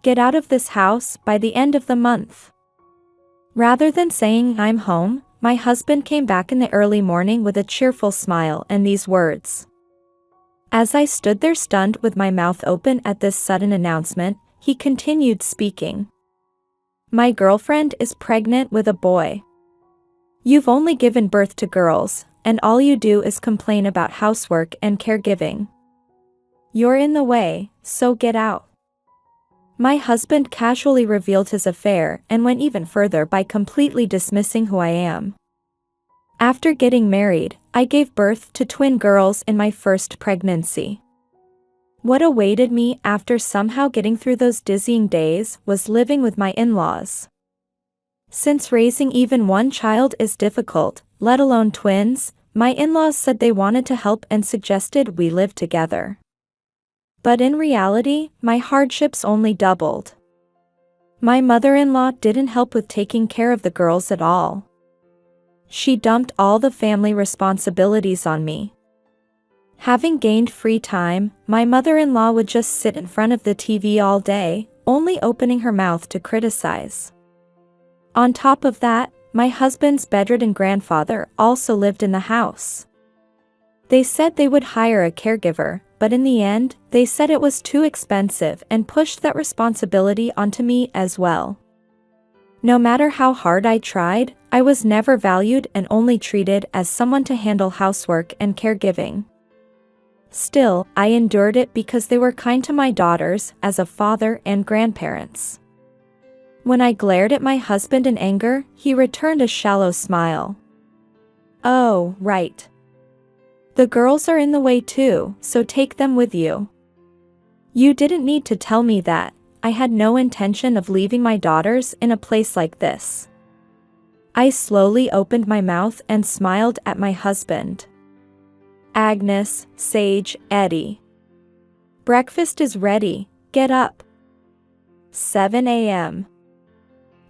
Get out of this house by the end of the month." Rather than saying "I'm home," my husband came back in the early morning with a cheerful smile and these words. As I stood there stunned with my mouth open at this sudden announcement, he continued speaking. "My girlfriend is pregnant with a boy. You've only given birth to girls, and all you do is complain about housework and caregiving. You're in the way, so get out." My husband casually revealed his affair and went even further by completely dismissing who I am. After getting married, I gave birth to twin girls in my first pregnancy. What awaited me after somehow getting through those dizzying days was living with my in-laws. Since raising even one child is difficult, let alone twins, my in-laws said they wanted to help and suggested we live together. But in reality, my hardships only doubled. My mother-in-law didn't help with taking care of the girls at all. She dumped all the family responsibilities on me. Having gained free time, my mother-in-law would just sit in front of the TV all day, only opening her mouth to criticize. On top of that, my husband's bedridden grandfather also lived in the house. They said they would hire a caregiver, but in the end, they said it was too expensive and pushed that responsibility onto me as well. No matter how hard I tried, I was never valued and only treated as someone to handle housework and caregiving. Still, I endured it because they were kind to my daughters as a father and grandparents. When I glared at my husband in anger, he returned a shallow smile. "Oh, right. The girls are in the way too, so take them with you. You didn't need to tell me that. I had no intention of leaving my daughters in a place like this." I slowly opened my mouth and smiled at my husband. "Agnes, Sage, Eddie. Breakfast is ready, get up." 7 a.m.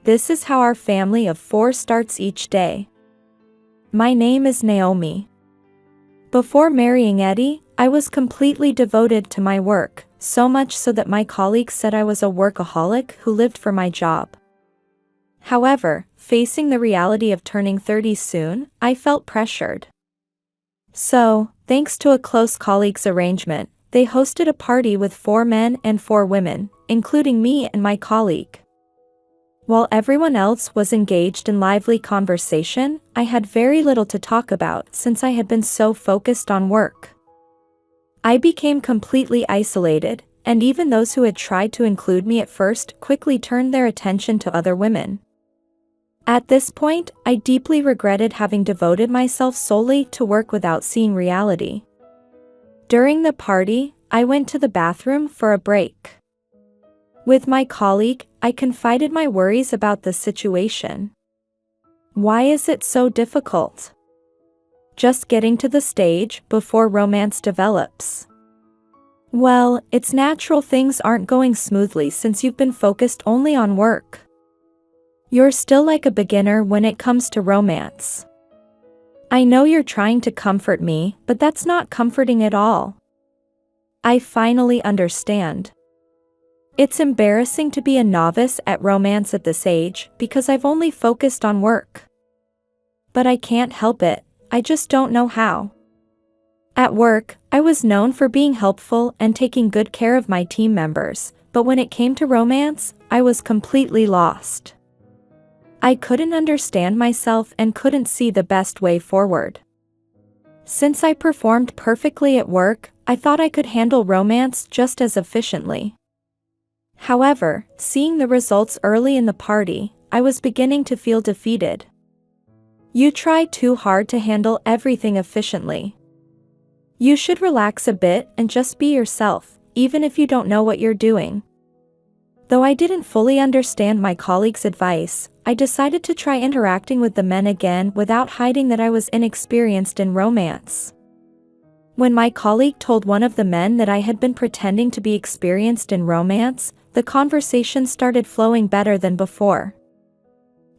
This is how our family of 4 starts each day. My name is Naomi. Before marrying Eddie, I was completely devoted to my work, so much so that my colleagues said I was a workaholic who lived for my job. However, facing the reality of turning 30 soon, I felt pressured. So, thanks to a close colleague's arrangement, they hosted a party with 4 men and 4 women, including me and my colleague. While everyone else was engaged in lively conversation, I had very little to talk about since I had been so focused on work. I became completely isolated, and even those who had tried to include me at first quickly turned their attention to other women. At this point, I deeply regretted having devoted myself solely to work without seeing reality. During the party, I went to the bathroom for a break. With my colleague, I confided my worries about the situation. "Why is it so difficult? Just getting to the stage before romance develops." "Well, it's natural things aren't going smoothly since you've been focused only on work. You're still like a beginner when it comes to romance. I know you're trying to comfort me, but that's not comforting at all. I finally understand. It's embarrassing to be a novice at romance at this age because I've only focused on work. But I can't help it, I just don't know how. At work, I was known for being helpful and taking good care of my team members, but when it came to romance, I was completely lost. I couldn't understand myself and couldn't see the best way forward. Since I performed perfectly at work, I thought I could handle romance just as efficiently. However, seeing the results early in the party, I was beginning to feel defeated. You try too hard to handle everything efficiently. You should relax a bit and just be yourself, even if you don't know what you're doing. Though I didn't fully understand my colleague's advice, I decided to try interacting with the men again without hiding that I was inexperienced in romance. When my colleague told one of the men that I had been pretending to be experienced in romance, the conversation started flowing better than before.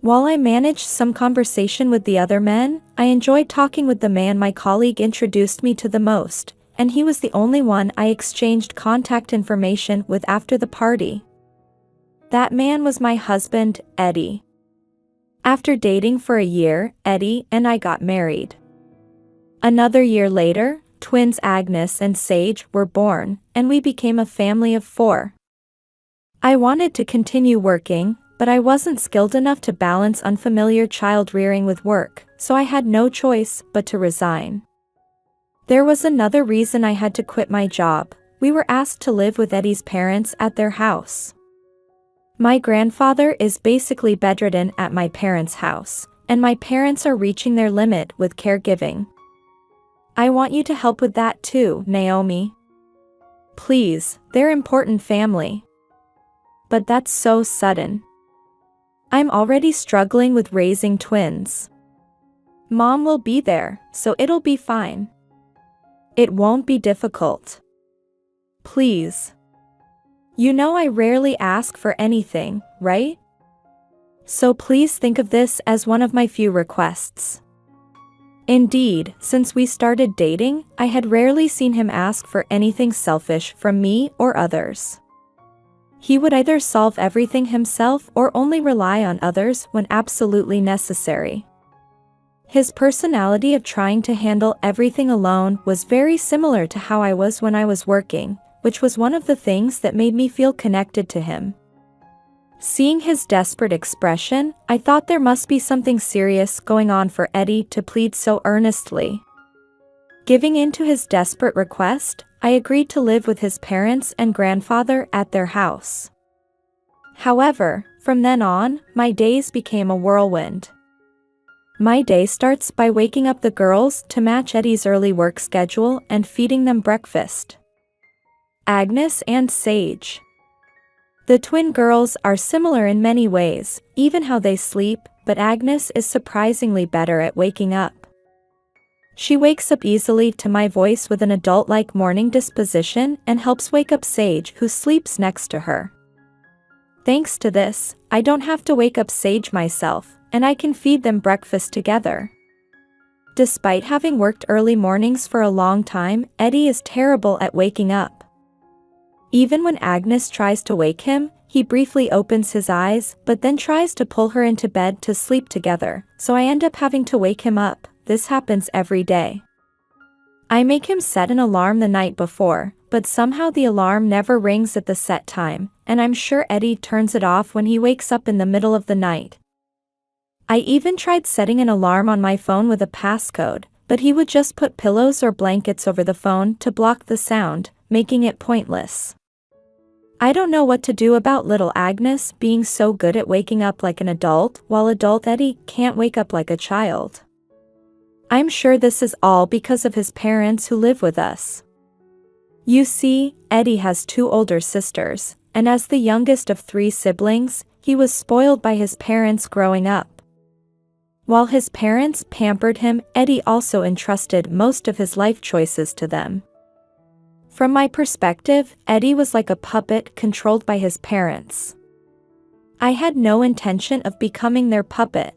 While I managed some conversation with the other men, I enjoyed talking with the man my colleague introduced me to the most, and he was the only one I exchanged contact information with after the party. That man was my husband, Eddie. After dating for a year, Eddie and I got married. Another year later, twins Agnes and Sage were born, and we became a family of 4. I wanted to continue working, but I wasn't skilled enough to balance unfamiliar child rearing with work, so I had no choice but to resign. There was another reason I had to quit my job. We were asked to live with Eddie's parents at their house. My grandfather is basically bedridden at my parents' house, and my parents are reaching their limit with caregiving. I want you to help with that too, Naomi. Please, they're important family. But that's so sudden. I'm already struggling with raising twins. Mom will be there, so it'll be fine. It won't be difficult. Please. You know I rarely ask for anything, right? So please think of this as one of my few requests. Indeed, since we started dating, I had rarely seen him ask for anything selfish from me or others. He would either solve everything himself or only rely on others when absolutely necessary. His personality of trying to handle everything alone was very similar to how I was when I was working, which was one of the things that made me feel connected to him. Seeing his desperate expression, I thought there must be something serious going on for Eddie to plead so earnestly. Giving in to his desperate request, I agreed to live with his parents and grandfather at their house. However, from then on, my days became a whirlwind. My day starts by waking up the girls to match Eddie's early work schedule and feeding them breakfast. Agnes and Sage. The twin girls are similar in many ways, even how they sleep, but Agnes is surprisingly better at waking up. She wakes up easily to my voice with an adult-like morning disposition and helps wake up Sage, who sleeps next to her. Thanks to this, I don't have to wake up Sage myself, and I can feed them breakfast together. Despite having worked early mornings for a long time, Eddie is terrible at waking up. Even when Agnes tries to wake him, he briefly opens his eyes, but then tries to pull her into bed to sleep together, so I end up having to wake him up. This happens every day. I make him set an alarm the night before, but somehow the alarm never rings at the set time, and I'm sure Eddie turns it off when he wakes up in the middle of the night. I even tried setting an alarm on my phone with a passcode, but he would just put pillows or blankets over the phone to block the sound, making it pointless. I don't know what to do about little Agnes being so good at waking up like an adult, while adult Eddie can't wake up like a child. I'm sure this is all because of his parents who live with us. You see, Eddie has 2 older sisters, and as the youngest of 3 siblings, he was spoiled by his parents growing up. While his parents pampered him, Eddie also entrusted most of his life choices to them. From my perspective, Eddie was like a puppet controlled by his parents. I had no intention of becoming their puppet.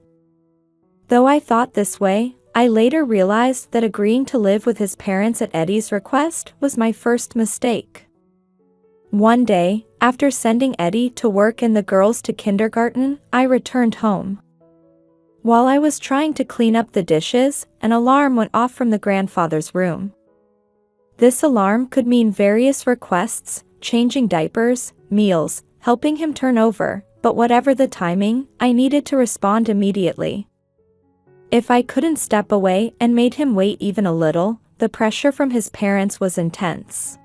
Though I thought this way, I later realized that agreeing to live with his parents at Eddie's request was my first mistake. One day, after sending Eddie to work and the girls to kindergarten, I returned home. While I was trying to clean up the dishes, an alarm went off from the grandfather's room. This alarm could mean various requests, changing diapers, meals, helping him turn over, but whatever the timing, I needed to respond immediately. If I couldn't step away and made him wait even a little, the pressure from his parents was intense.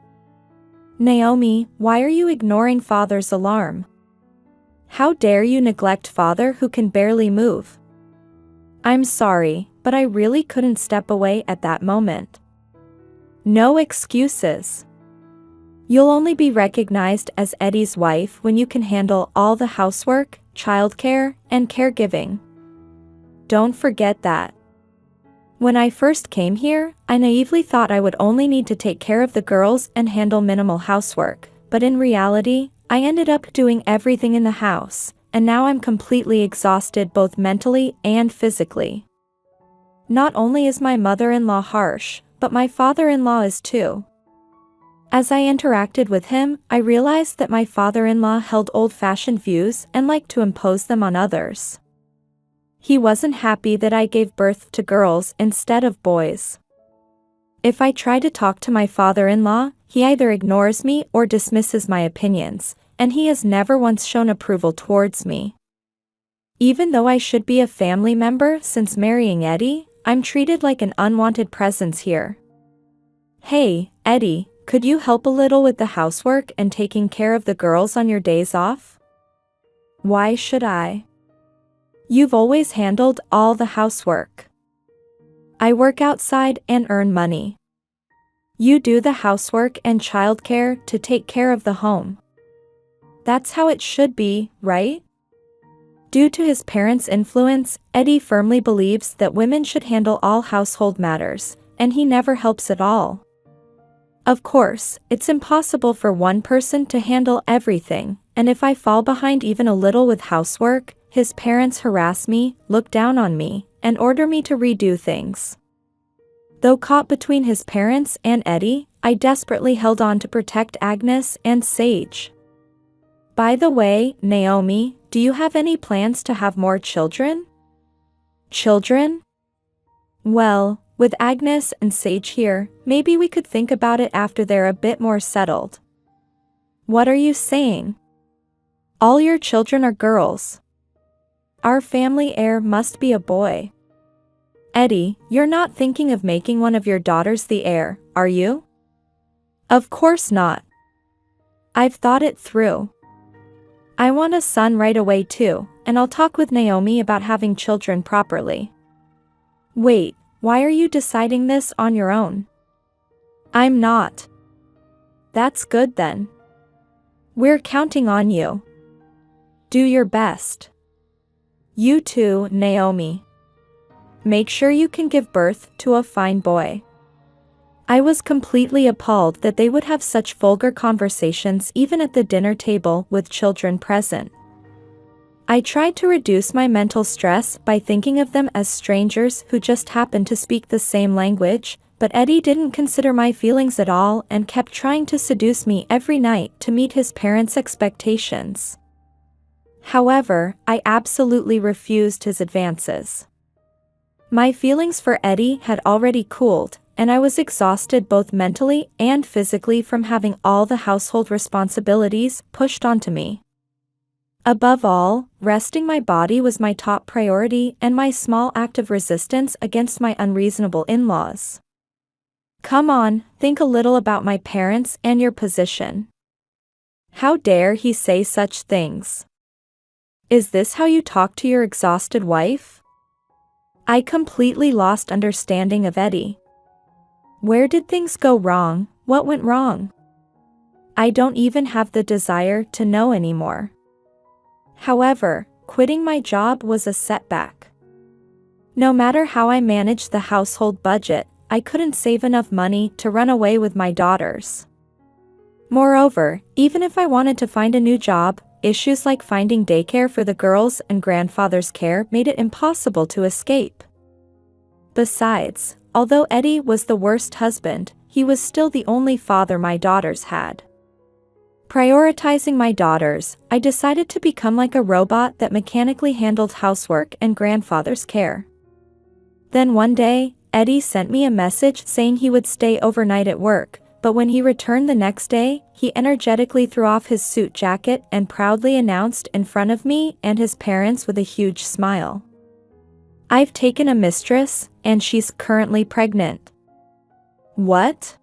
Naomi, why are you ignoring Father's alarm? How dare you neglect Father who can barely move? I'm sorry, but I really couldn't step away at that moment. No excuses. You'll only be recognized as Eddie's wife when you can handle all the housework, childcare, and caregiving. Don't forget that. When I first came here, I naively thought I would only need to take care of the girls and handle minimal housework, but in reality, I ended up doing everything in the house, and now I'm completely exhausted both mentally and physically. Not only is my mother-in-law harsh, but my father-in-law is too. As I interacted with him, I realized that my father-in-law held old-fashioned views and liked to impose them on others. He wasn't happy that I gave birth to girls instead of boys. If I try to talk to my father-in-law, he either ignores me or dismisses my opinions, and he has never once shown approval towards me. Even though I should be a family member since marrying Eddie, I'm treated like an unwanted presence here. Hey, Eddie, could you help a little with the housework and taking care of the girls on your days off? Why should I? You've always handled all the housework. I work outside and earn money. You do the housework and childcare to take care of the home. That's how it should be, right? Due to his parents' influence, Eddie firmly believes that women should handle all household matters, and he never helps at all. Of course, it's impossible for one person to handle everything, and if I fall behind even a little with housework, his parents harass me, look down on me, and order me to redo things. Though caught between his parents and Eddie, I desperately held on to protect Agnes and Sage. By the way, Naomi, do you have any plans to have more children? Children? Well, with Agnes and Sage here, maybe we could think about it after they're a bit more settled. What are you saying? All your children are girls. Our family heir must be a boy. Eddie, you're not thinking of making one of your daughters the heir, are you? Of course not. I've thought it through. I want a son right away too, and I'll talk with Naomi about having children properly. Wait, why are you deciding this on your own? I'm not. That's good then. We're counting on you. Do your best. You too, Naomi. Make sure you can give birth to a fine boy. I was completely appalled that they would have such vulgar conversations even at the dinner table with children present. I tried to reduce my mental stress by thinking of them as strangers who just happened to speak the same language, but Eddie didn't consider my feelings at all and kept trying to seduce me every night to meet his parents' expectations. However, I absolutely refused his advances. My feelings for Eddie had already cooled, and I was exhausted both mentally and physically from having all the household responsibilities pushed onto me. Above all, resting my body was my top priority and my small act of resistance against my unreasonable in-laws. Come on, think a little about my parents and your position. How dare he say such things? Is this how you talk to your exhausted wife? I completely lost understanding of Eddie. Where did things go wrong? What went wrong? I don't even have the desire to know anymore. However, quitting my job was a setback. No matter how I managed the household budget, I couldn't save enough money to run away with my daughters. Moreover, even if I wanted to find a new job, issues like finding daycare for the girls and grandfather's care made it impossible to escape. Besides, although Eddie was the worst husband, he was still the only father my daughters had. Prioritizing my daughters, I decided to become like a robot that mechanically handled housework and grandfather's care. Then one day, Eddie sent me a message saying he would stay overnight at work, but when he returned the next day, he energetically threw off his suit jacket and proudly announced in front of me and his parents with a huge smile. I've taken a mistress, and she's currently pregnant. What?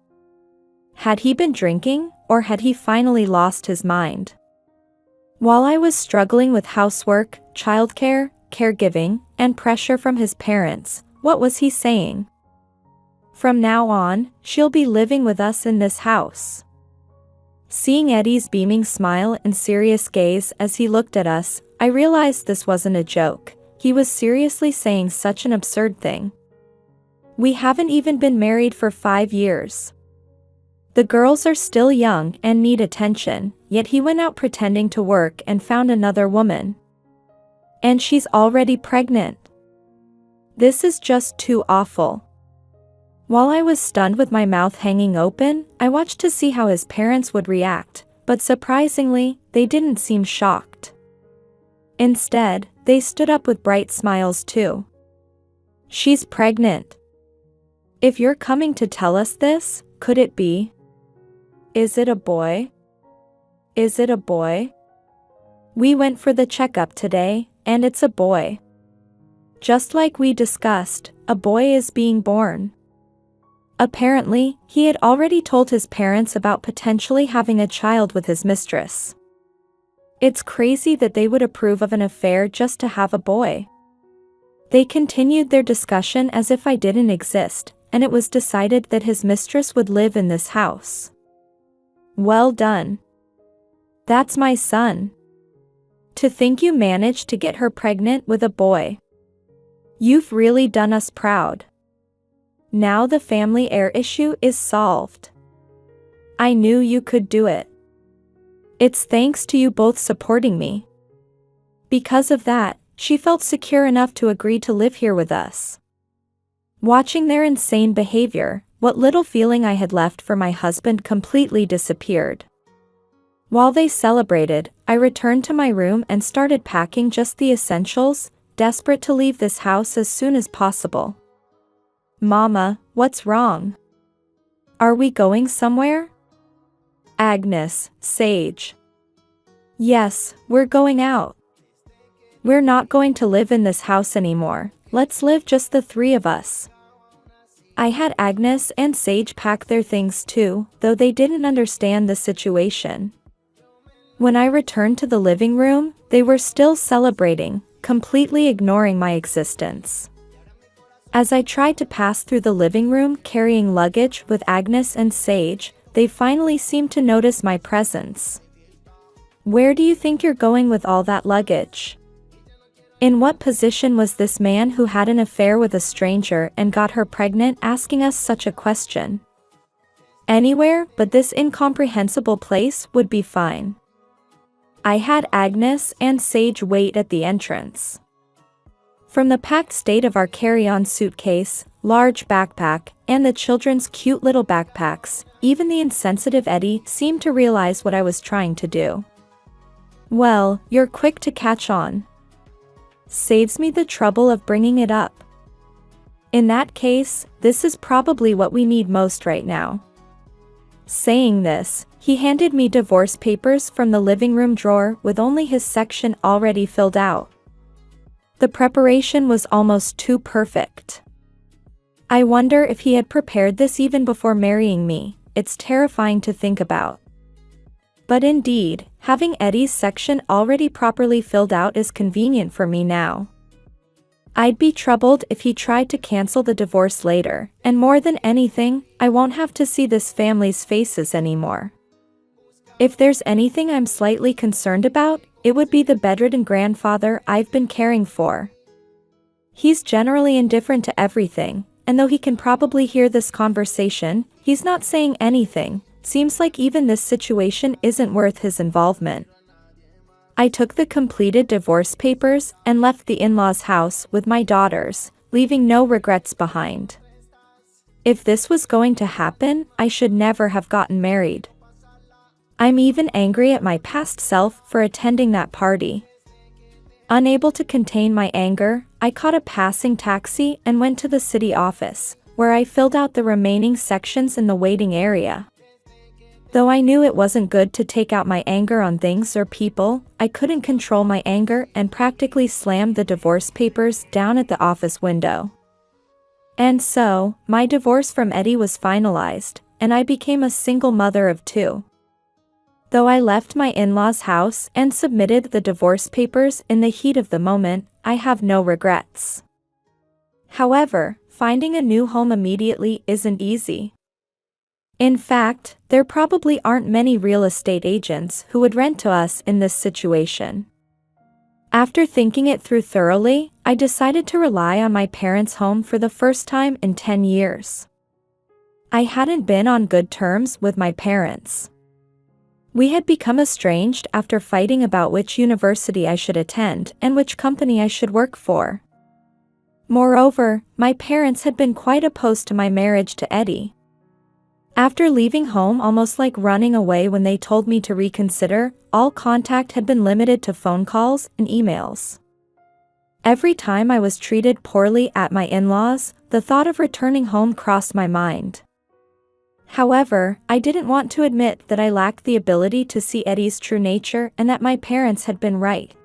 Had he been drinking, or had he finally lost his mind? While I was struggling with housework, childcare, caregiving, and pressure from his parents, what was he saying? From now on, she'll be living with us in this house. Seeing Eddie's beaming smile and serious gaze as he looked at us, I realized this wasn't a joke. He was seriously saying such an absurd thing. We haven't even been married for 5 years. The girls are still young and need attention, yet he went out pretending to work and found another woman. And she's already pregnant. This is just too awful. While I was stunned with my mouth hanging open, I watched to see how his parents would react, but surprisingly, they didn't seem shocked. Instead, they stood up with bright smiles too. "She's pregnant. If you're coming to tell us this, could it be? Is it a boy? Is it a boy? We went for the checkup today, and it's a boy. Just like we discussed, a boy is being born." Apparently, he had already told his parents about potentially having a child with his mistress. It's crazy that they would approve of an affair just to have a boy. They continued their discussion as if I didn't exist, and it was decided that his mistress would live in this house. Well done. That's my son. To think you managed to get her pregnant with a boy. You've really done us proud. Now the family heir issue is solved. I knew you could do it. It's thanks to you both supporting me. Because of that, she felt secure enough to agree to live here with us. Watching their insane behavior, what little feeling I had left for my husband completely disappeared. While they celebrated, I returned to my room and started packing just the essentials, desperate to leave this house as soon as possible. "Mama, what's wrong? Are we going somewhere?" Agnes, Sage. "Yes, we're going out. We're not going to live in this house anymore, let's live just the three of us." I had Agnes and Sage pack their things too, though they didn't understand the situation. When I returned to the living room, they were still celebrating, completely ignoring my existence. As I tried to pass through the living room carrying luggage with Agnes and Sage, they finally seemed to notice my presence. "Where do you think you're going with all that luggage? In what position was this man who had an affair with a stranger and got her pregnant asking us such a question? Anywhere but this incomprehensible place would be fine." I had Agnes and Sage wait at the entrance. From the packed state of our carry-on suitcase, large backpack, and the children's cute little backpacks, even the insensitive Eddie seemed to realize what I was trying to do. "Well, you're quick to catch on. Saves me the trouble of bringing it up. In that case, this is probably what we need most right now." Saying this, he handed me divorce papers from the living room drawer with only his section already filled out. The preparation was almost too perfect. I wonder if he had prepared this even before marrying me. It's terrifying to think about. But indeed, having Eddie's section already properly filled out is convenient for me now. I'd be troubled if he tried to cancel the divorce later, and more than anything, I won't have to see this family's faces anymore. If there's anything I'm slightly concerned about, it would be the bedridden grandfather I've been caring for. He's generally indifferent to everything, and though he can probably hear this conversation, he's not saying anything. Seems like even this situation isn't worth his involvement. I took the completed divorce papers and left the in-laws' house with my daughters, leaving no regrets behind. If this was going to happen, I should never have gotten married. I'm even angry at my past self for attending that party. Unable to contain my anger, I caught a passing taxi and went to the city office, where I filled out the remaining sections in the waiting area. Though I knew it wasn't good to take out my anger on things or people, I couldn't control my anger and practically slammed the divorce papers down at the office window. And so, my divorce from Eddie was finalized, and I became a single mother of two. Though I left my in-laws' house and submitted the divorce papers in the heat of the moment, I have no regrets. However, finding a new home immediately isn't easy. In fact, there probably aren't many real estate agents who would rent to us in this situation. After thinking it through thoroughly, I decided to rely on my parents' home for the first time in 10 years. I hadn't been on good terms with my parents. We had become estranged after fighting about which university I should attend and which company I should work for. Moreover, my parents had been quite opposed to my marriage to Eddie. After leaving home almost like running away when they told me to reconsider, all contact had been limited to phone calls and emails. Every time I was treated poorly at my in-laws, the thought of returning home crossed my mind. However, I didn't want to admit that I lacked the ability to see Eddie's true nature and that my parents had been right.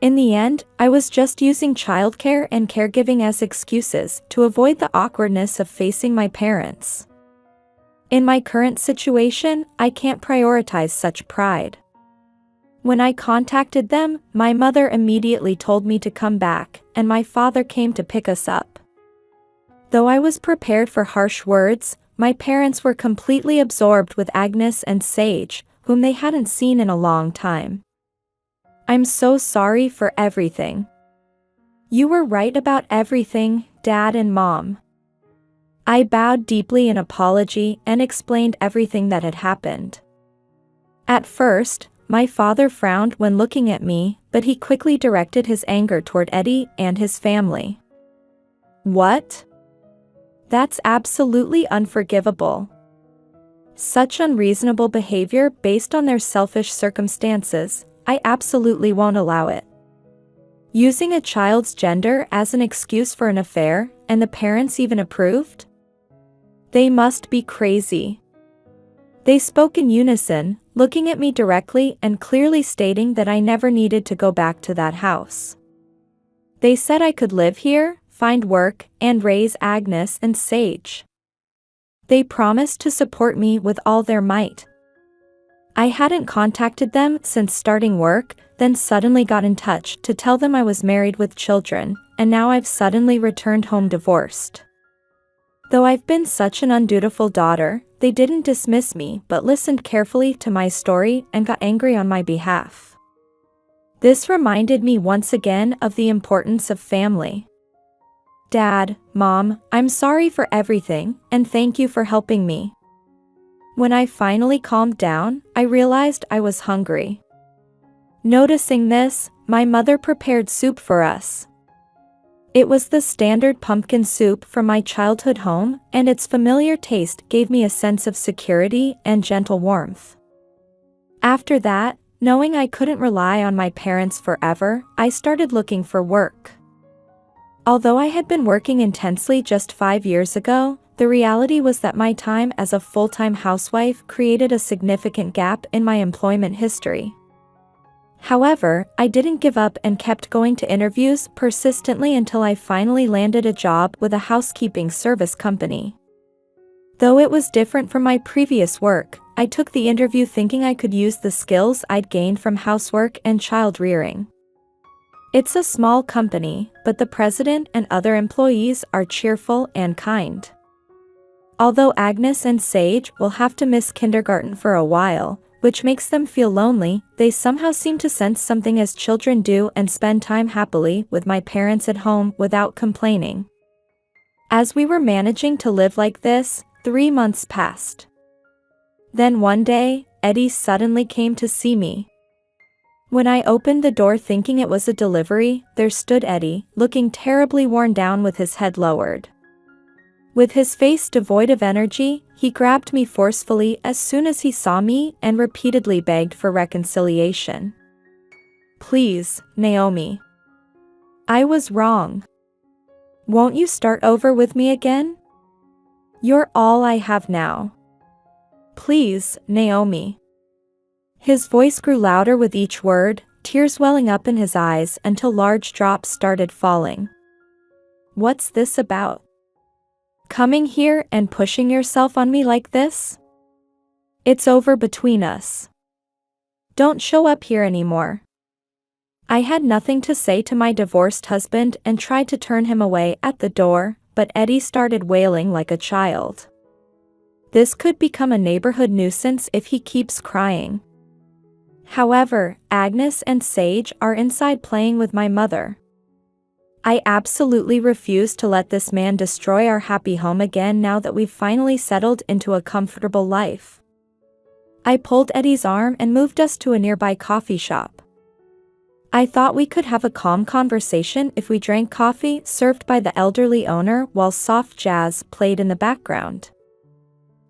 In the end, I was just using childcare and caregiving as excuses to avoid the awkwardness of facing my parents. In my current situation, I can't prioritize such pride. When I contacted them, my mother immediately told me to come back, and my father came to pick us up. Though I was prepared for harsh words, my parents were completely absorbed with Agnes and Sage, whom they hadn't seen in a long time. I'm so sorry for everything. You were right about everything, Dad and Mom. I bowed deeply in apology and explained everything that had happened. At first, my father frowned when looking at me, but he quickly directed his anger toward Eddie and his family. What? That's absolutely unforgivable. Such unreasonable behavior based on their selfish circumstances, I absolutely won't allow it. Using a child's gender as an excuse for an affair, and the parents even approved? They must be crazy. They spoke in unison, looking at me directly and clearly stating that I never needed to go back to that house. They said I could live here, find work, and raise Agnes and Sage. They promised to support me with all their might. I hadn't contacted them since starting work, then suddenly got in touch to tell them I was married with children, and now I've suddenly returned home divorced. Though I've been such an undutiful daughter, they didn't dismiss me but listened carefully to my story and got angry on my behalf. This reminded me once again of the importance of family. Dad, Mom, I'm sorry for everything, and thank you for helping me. When I finally calmed down, I realized I was hungry. Noticing this, my mother prepared soup for us. It was the standard pumpkin soup from my childhood home, and its familiar taste gave me a sense of security and gentle warmth. After that, knowing I couldn't rely on my parents forever, I started looking for work. Although I had been working intensely just 5 years ago, the reality was that my time as a full-time housewife created a significant gap in my employment history. However, I didn't give up and kept going to interviews persistently until I finally landed a job with a housekeeping service company. Though it was different from my previous work, I took the interview thinking I could use the skills I'd gained from housework and child rearing. It's a small company, but the president and other employees are cheerful and kind. Although Agnes and Sage will have to miss kindergarten for a while, which makes them feel lonely, they somehow seem to sense something as children do and spend time happily with my parents at home without complaining. As we were managing to live like this, 3 months passed. Then one day, Eddie suddenly came to see me. When I opened the door thinking it was a delivery, there stood Eddie, looking terribly worn down with his head lowered. With his face devoid of energy, he grabbed me forcefully as soon as he saw me and repeatedly begged for reconciliation. Please, Naomi. I was wrong. Won't you start over with me again? You're all I have now. Please, Naomi. His voice grew louder with each word, tears welling up in his eyes until large drops started falling. What's this about? Coming here and pushing yourself on me like this? It's over between us. Don't show up here anymore. I had nothing to say to my divorced husband and tried to turn him away at the door, but Eddie started wailing like a child. This could become a neighborhood nuisance if he keeps crying. However, Agnes and Sage are inside playing with my mother. I absolutely refuse to let this man destroy our happy home again now that we've finally settled into a comfortable life. I pulled Eddie's arm and moved us to a nearby coffee shop. I thought we could have a calm conversation if we drank coffee served by the elderly owner while soft jazz played in the background.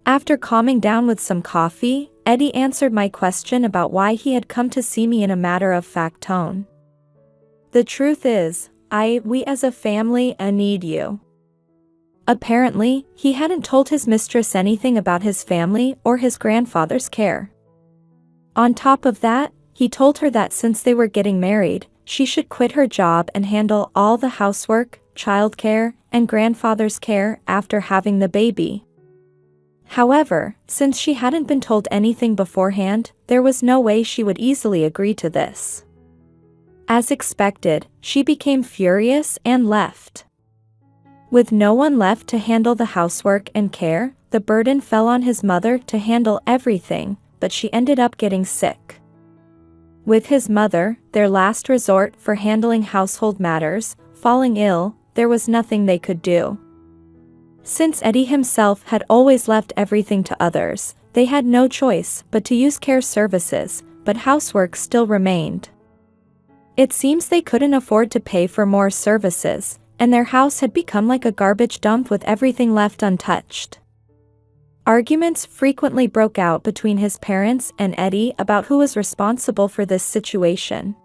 After calming down with some coffee, Eddie answered my question about why he had come to see me in a matter-of-fact tone. The truth is, we as a family need you. Apparently, he hadn't told his mistress anything about his family or his grandfather's care. On top of that, he told her that since they were getting married, she should quit her job and handle all the housework, childcare, and grandfather's care after having the baby. However, since she hadn't been told anything beforehand, there was no way she would easily agree to this. As expected, she became furious and left. With no one left to handle the housework and care, the burden fell on his mother to handle everything, but she ended up getting sick. With his mother, their last resort for handling household matters, falling ill, there was nothing they could do. Since Eddie himself had always left everything to others, they had no choice but to use care services, but housework still remained. It seems they couldn't afford to pay for more services, and their house had become like a garbage dump with everything left untouched. Arguments frequently broke out between his parents and Eddie about who was responsible for this situation.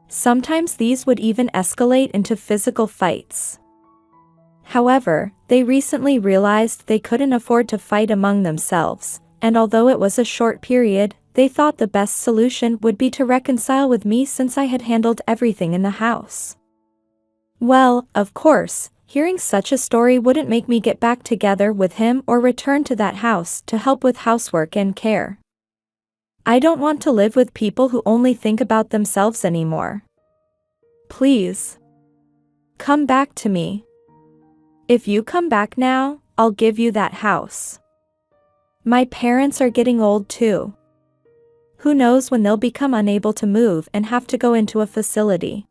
Sometimes these would even escalate into physical fights. However, they recently realized they couldn't afford to fight among themselves, and although it was a short period, they thought the best solution would be to reconcile with me since I had handled everything in the house. Well, of course, hearing such a story wouldn't make me get back together with him or return to that house to help with housework and care. I don't want to live with people who only think about themselves anymore. Please. Come back to me. If you come back now, I'll give you that house. My parents are getting old too. Who knows when they'll become unable to move and have to go into a facility.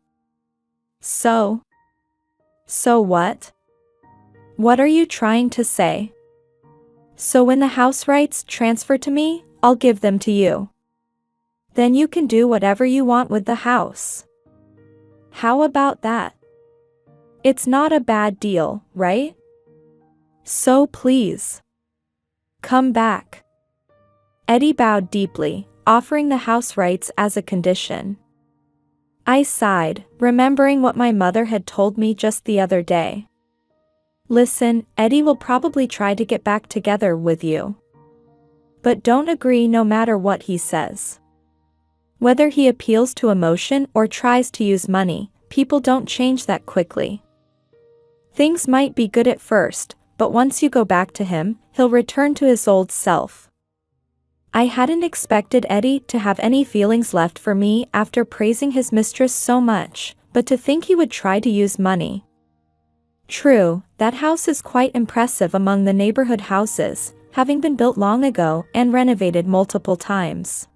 So what? What are you trying to say? So when the house rights transfer to me, I'll give them to you. Then you can do whatever you want with the house. How about that? It's not a bad deal, right? So please. Come back. Eddie bowed deeply, offering the house rights as a condition. I sighed, remembering what my mother had told me just the other day. Listen, Eddie will probably try to get back together with you. But don't agree no matter what he says. Whether he appeals to emotion or tries to use money, people don't change that quickly. Things might be good at first, but once you go back to him, he'll return to his old self. I hadn't expected Eddie to have any feelings left for me after praising his mistress so much, but to think he would try to use money. True, that house is quite impressive among the neighborhood houses, having been built long ago and renovated multiple times.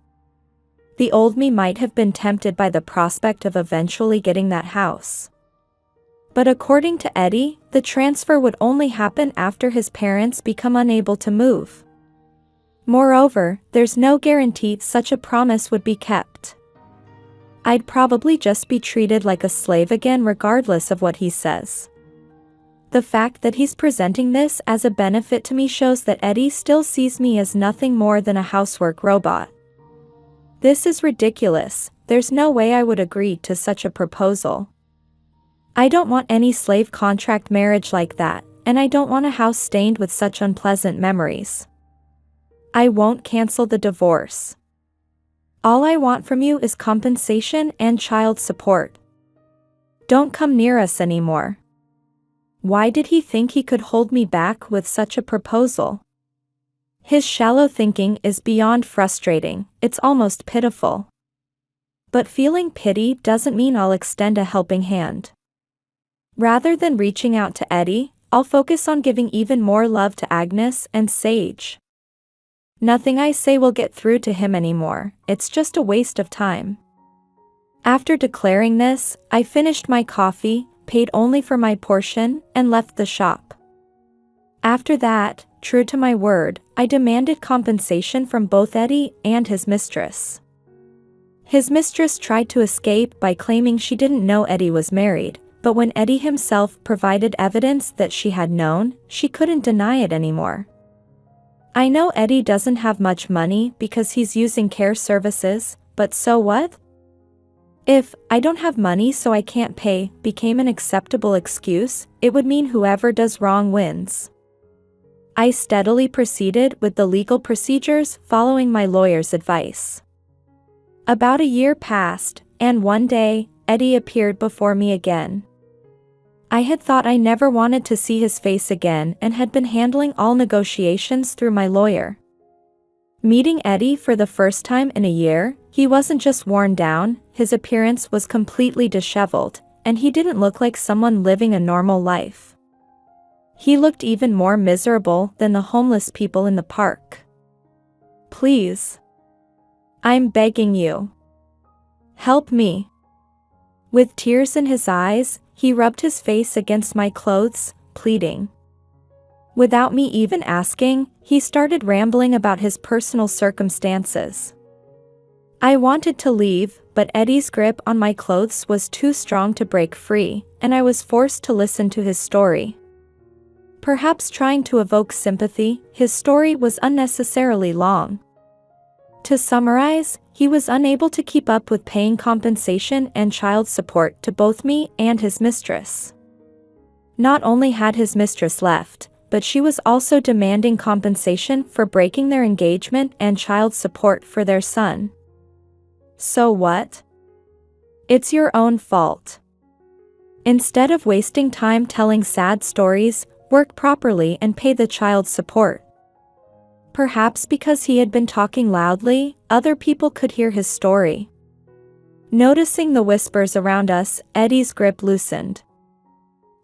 The old me might have been tempted by the prospect of eventually getting that house. But according to Eddie, the transfer would only happen after his parents become unable to move. Moreover, there's no guarantee such a promise would be kept. I'd probably just be treated like a slave again regardless of what he says. The fact that he's presenting this as a benefit to me shows that Eddie still sees me as nothing more than a housework robot. This is ridiculous, there's no way I would agree to such a proposal. I don't want any slave contract marriage like that, and I don't want a house stained with such unpleasant memories. I won't cancel the divorce. All I want from you is compensation and child support. Don't come near us anymore. Why did he think he could hold me back with such a proposal? His shallow thinking is beyond frustrating, it's almost pitiful. But feeling pity doesn't mean I'll extend a helping hand. Rather than reaching out to Eddie, I'll focus on giving even more love to Agnes and Sage. Nothing I say will get through to him anymore, it's just a waste of time. After declaring this, I finished my coffee, paid only for my portion, and left the shop. After that, true to my word, I demanded compensation from both Eddie and his mistress. His mistress tried to escape by claiming she didn't know Eddie was married, but when Eddie himself provided evidence that she had known, she couldn't deny it anymore. I know Eddie doesn't have much money because he's using care services, but so what? If "I don't have money so I can't pay" became an acceptable excuse, it would mean whoever does wrong wins. I steadily proceeded with the legal procedures, following my lawyer's advice. About a year passed, and one day, Eddie appeared before me again. I had thought I never wanted to see his face again and had been handling all negotiations through my lawyer. Meeting Eddie for the first time in a year, he wasn't just worn down, his appearance was completely disheveled, and he didn't look like someone living a normal life. He looked even more miserable than the homeless people in the park. "Please. I'm begging you. Help me." With tears in his eyes, he rubbed his face against my clothes, pleading. Without me even asking, he started rambling about his personal circumstances. I wanted to leave, but Eddie's grip on my clothes was too strong to break free, and I was forced to listen to his story. Perhaps trying to evoke sympathy, his story was unnecessarily long. To summarize, he was unable to keep up with paying compensation and child support to both me and his mistress. Not only had his mistress left, but she was also demanding compensation for breaking their engagement and child support for their son. So what? It's your own fault. Instead of wasting time telling sad stories, work properly and pay the child support. Perhaps because he had been talking loudly, other people could hear his story. Noticing the whispers around us, Eddie's grip loosened.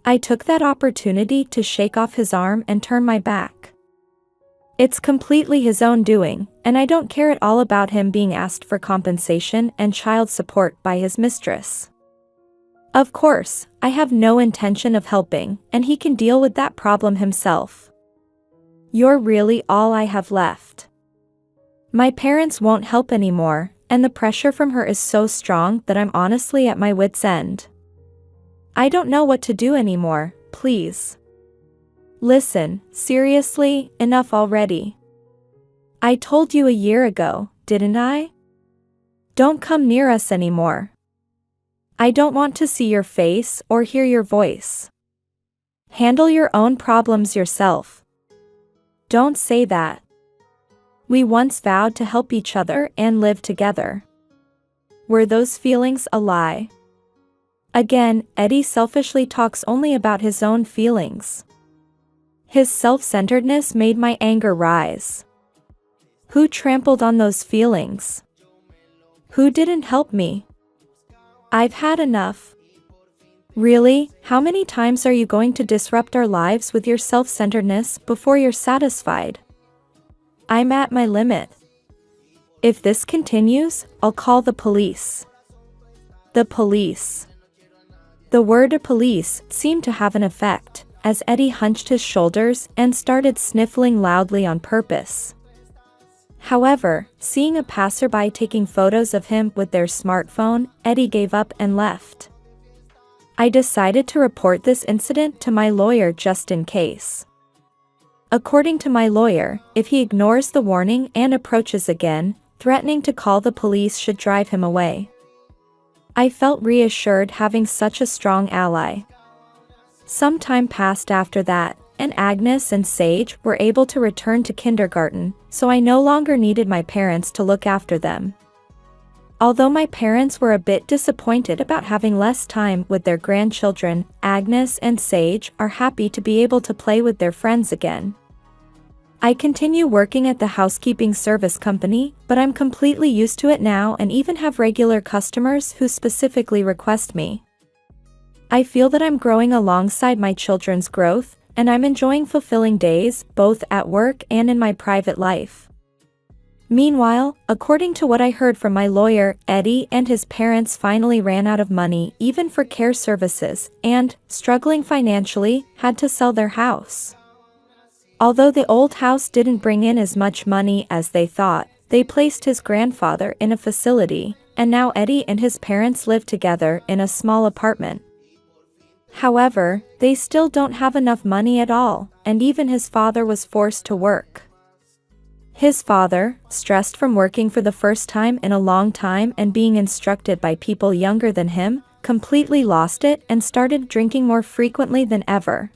I took that opportunity to shake off his arm and turn my back. It's completely his own doing, and I don't care at all about him being asked for compensation and child support by his mistress. Of course, I have no intention of helping, and he can deal with that problem himself. You're really all I have left. My parents won't help anymore, and the pressure from her is so strong that I'm honestly at my wit's end. I don't know what to do anymore, please. Listen, seriously, enough already. I told you a year ago, didn't I? Don't come near us anymore. I don't want to see your face or hear your voice. Handle your own problems yourself. Don't say that. We once vowed to help each other and live together. Were those feelings a lie? Again, Eddie selfishly talks only about his own feelings. His self-centeredness made my anger rise. Who trampled on those feelings? Who didn't help me? I've had enough. Really, how many times are you going to disrupt our lives with your self-centeredness before you're satisfied? I'm at my limit. If this continues, I'll call the police. The police. The word police seemed to have an effect, as Eddie hunched his shoulders and started sniffling loudly on purpose. However, seeing a passerby taking photos of him with their smartphone, Eddie gave up and left. I decided to report this incident to my lawyer just in case. According to my lawyer, if he ignores the warning and approaches again, threatening to call the police should drive him away. I felt reassured having such a strong ally. Some time passed after that, and Agnes and Sage were able to return to kindergarten, so I no longer needed my parents to look after them. Although my parents were a bit disappointed about having less time with their grandchildren, Agnes and Sage are happy to be able to play with their friends again. I continue working at the housekeeping service company, but I'm completely used to it now and even have regular customers who specifically request me. I feel that I'm growing alongside my children's growth, and I'm enjoying fulfilling days, both at work and in my private life. Meanwhile, according to what I heard from my lawyer, Eddie and his parents finally ran out of money even for care services and, struggling financially, had to sell their house. Although the old house didn't bring in as much money as they thought, they placed his grandfather in a facility, and now Eddie and his parents live together in a small apartment. However, they still don't have enough money at all, and even his father was forced to work. His father, stressed from working for the first time in a long time and being instructed by people younger than him, completely lost it and started drinking more frequently than ever.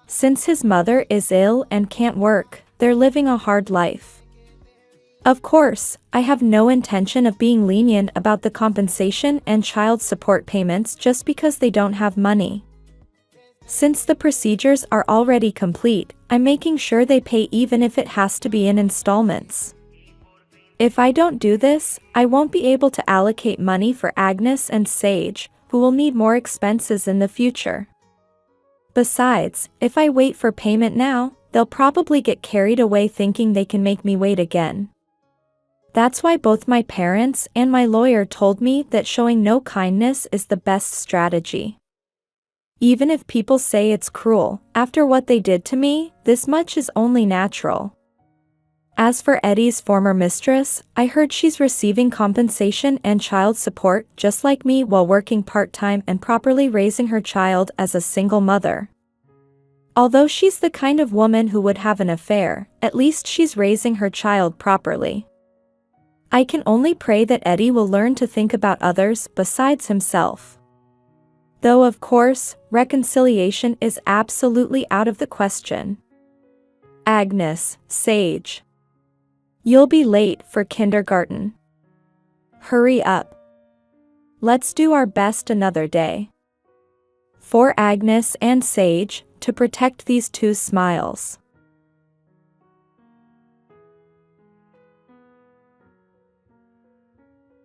Since his mother is ill and can't work, they're living a hard life. Of course, I have no intention of being lenient about the compensation and child support payments just because they don't have money. Since the procedures are already complete, I'm making sure they pay even if it has to be in installments. If I don't do this, I won't be able to allocate money for Agnes and Sage, who will need more expenses in the future. Besides, if I wait for payment now, they'll probably get carried away thinking they can make me wait again. That's why both my parents and my lawyer told me that showing no kindness is the best strategy. Even if people say it's cruel, after what they did to me, this much is only natural. As for Eddie's former mistress, I heard she's receiving compensation and child support just like me while working part-time and properly raising her child as a single mother. Although she's the kind of woman who would have an affair, at least she's raising her child properly. I can only pray that Eddie will learn to think about others besides himself. Though of course, reconciliation is absolutely out of the question. Agnes, Sage. You'll be late for kindergarten. Hurry up. Let's do our best another day. For Agnes and Sage, to protect these two smiles.